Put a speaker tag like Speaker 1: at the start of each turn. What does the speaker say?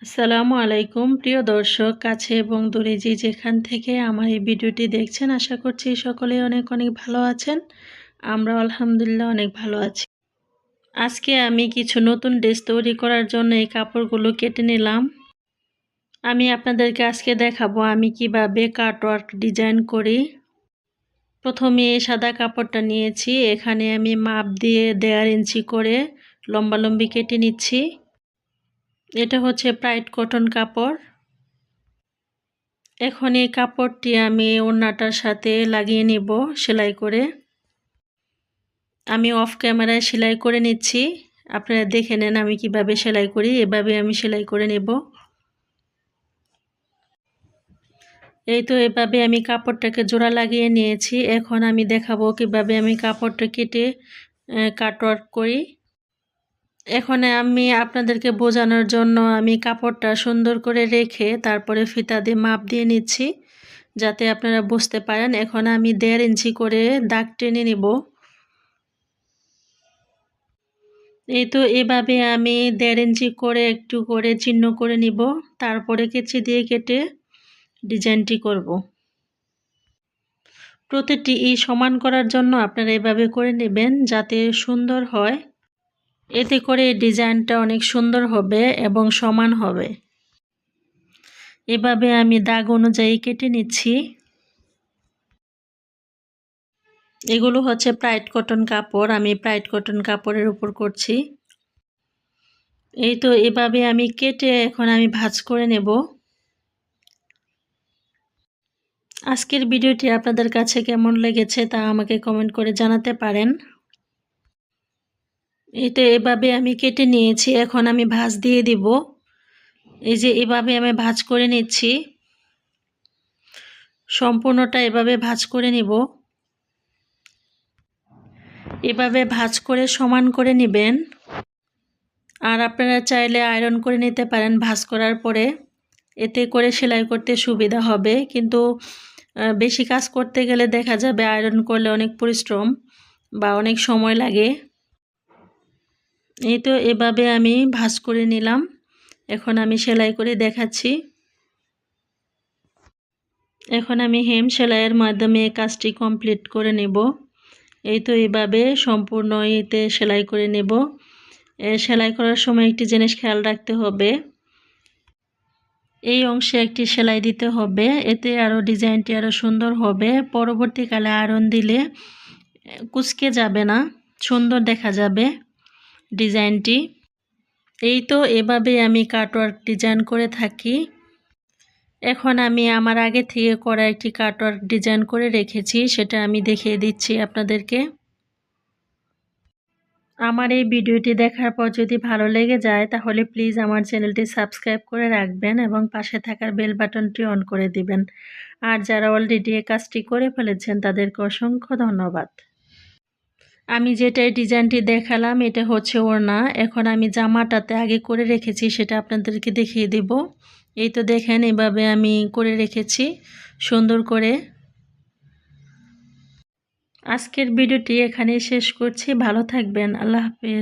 Speaker 1: আসসালামু আলাইকুম প্রিয় দর্শক, কাছে এবং দূরে যে যেখান থেকে আমার এই ভিডিওটি দেখছেন, আশা করছি সকলেই অনেক অনেক ভালো আছেন। আমরা আলহামদুলিল্লাহ অনেক ভালো আছি। আজকে আমি কিছু নতুন ড্রেস তৈরি করার জন্য এই কাপড়গুলো কেটে নিলাম। আমি আপনাদেরকে আজকে দেখাবো আমি কিভাবে কাটওয়ার্ক ডিজাইন করি। প্রথমে এই সাদা কাপড়টা নিয়েছি, এখানে আমি মাপ দিয়ে 1.5 ইঞ্চি করে লম্বালম্বি কেটে নিচ্ছি। এটা হচ্ছে প্রাইড কটন কাপড়। এখন এই কাপড়টি আমি ওড়নাটার সাথে লাগিয়ে নিব সেলাই করে। আমি অফ ক্যামেরায় সেলাই করে নিচ্ছি, আপনারা দেখে নেন আমি কিভাবে সেলাই করি। এভাবে আমি সেলাই করে নেব। এই তো এভাবে আমি কাপড়টাকে জোড়া লাগিয়ে নিয়েছি। এখন আমি দেখাবো কিভাবে আমি কাপড়টা কেটে কাটওয়ার্ক করি। এখন আমি আপনাদেরকে বোঝানোর জন্য আমি কাপড়টা সুন্দর করে রেখে তারপরে ফিতা দিয়ে মাপ দিয়ে নিচ্ছি, যাতে আপনারা বুঝতে পারেন। এখন আমি 1.5 ইঞ্চি করে দাগ টেনে নেব। এই তো এভাবে আমি 1.5 ইঞ্চি করে একটু করে চিহ্ন করে নিব, তারপরে কেচি দিয়ে কেটে ডিজাইনটি করব। প্রতিটি সমান করার জন্য আপনারা এভাবে করে নেবেন, যাতে সুন্দর হয়। এতে করে ডিজাইনটা অনেক সুন্দর হবে এবং সমান হবে। এভাবে আমি দাগ অনুযায়ী কেটে নিচ্ছি। এগুলো হচ্ছে প্রাইড কটন কাপড়, আমি প্রাইড কটন কাপড়ের উপর করছি। এই তো এভাবে আমি কেটে এখন আমি ভাঁজ করে নেব। আজকের ভিডিওটি আপনাদের কাছে কেমন লেগেছে তা আমাকে কমেন্ট করে জানাতে পারেন। এই তো এভাবে আমি কেটে নিয়েছি, এখন আমি ভাঁজ দিয়ে দিব। এই যে এভাবে আমি ভাঁজ করে নিচ্ছি, সম্পূর্ণটা এভাবে ভাঁজ করে নিব। এভাবে ভাঁজ করে সমান করে নেবেন। আর আপনারা চাইলে আয়রন করে নিতে পারেন ভাঁজ করার পরে, এতে করে সেলাই করতে সুবিধা হবে। কিন্তু বেশি কাজ করতে গেলে দেখা যাবে আয়রন করলে অনেক পরিশ্রম বা অনেক সময় লাগে। এই তো এভাবে আমি ভাঁজ করে নিলাম, এখন আমি সেলাই করে দেখাচ্ছি। এখন আমি হেম সেলাইয়ের মাধ্যমে কাজটি কমপ্লিট করে নেব। এই তো এভাবে সম্পূর্ণ এতে সেলাই করে নেব। সেলাই করার সময় একটি জিনিস খেয়াল রাখতে হবে, এই অংশে একটি সেলাই দিতে হবে, এতে আরও ডিজাইনটি আরও সুন্দর হবে। পরবর্তীকালে আয়রন দিলে কুঁচকে যাবে না, সুন্দর দেখা যাবে ডিজাইনটি। এই তো এভাবে আমি কাটওয়ার্ক ডিজাইন করে থাকি। এখন আমি আমার আগে থেকে করা একটি কাটওয়ার্ক ডিজাইন করে রেখেছি, সেটা আমি দেখিয়ে দিচ্ছি আপনাদেরকে। আমার এই ভিডিওটি দেখার পর যদি ভালো লেগে যায় তাহলে প্লিজ আমার চ্যানেলটি সাবস্ক্রাইব করে রাখবেন এবং পাশে থাকার বেল বাটনটি অন করে দিবেন। আর যারা অলরেডি এই কাজটি করে ফেলেছেন তাদেরকে অসংখ্য ধন্যবাদ। আমি যেটাই ডিজাইনটি দেখালাম এটা হচ্ছে ওড়না। এখন আমি জামাটাতে আগে করে রেখেছি সেটা আপনাদেরকে দেখিয়ে দেব। এই তো দেখেন এভাবে আমি করে রেখেছি সুন্দর করে। আজকের ভিডিওটি এখানেই শেষ করছি। ভালো থাকবেন। আল্লাহ হাফেজ।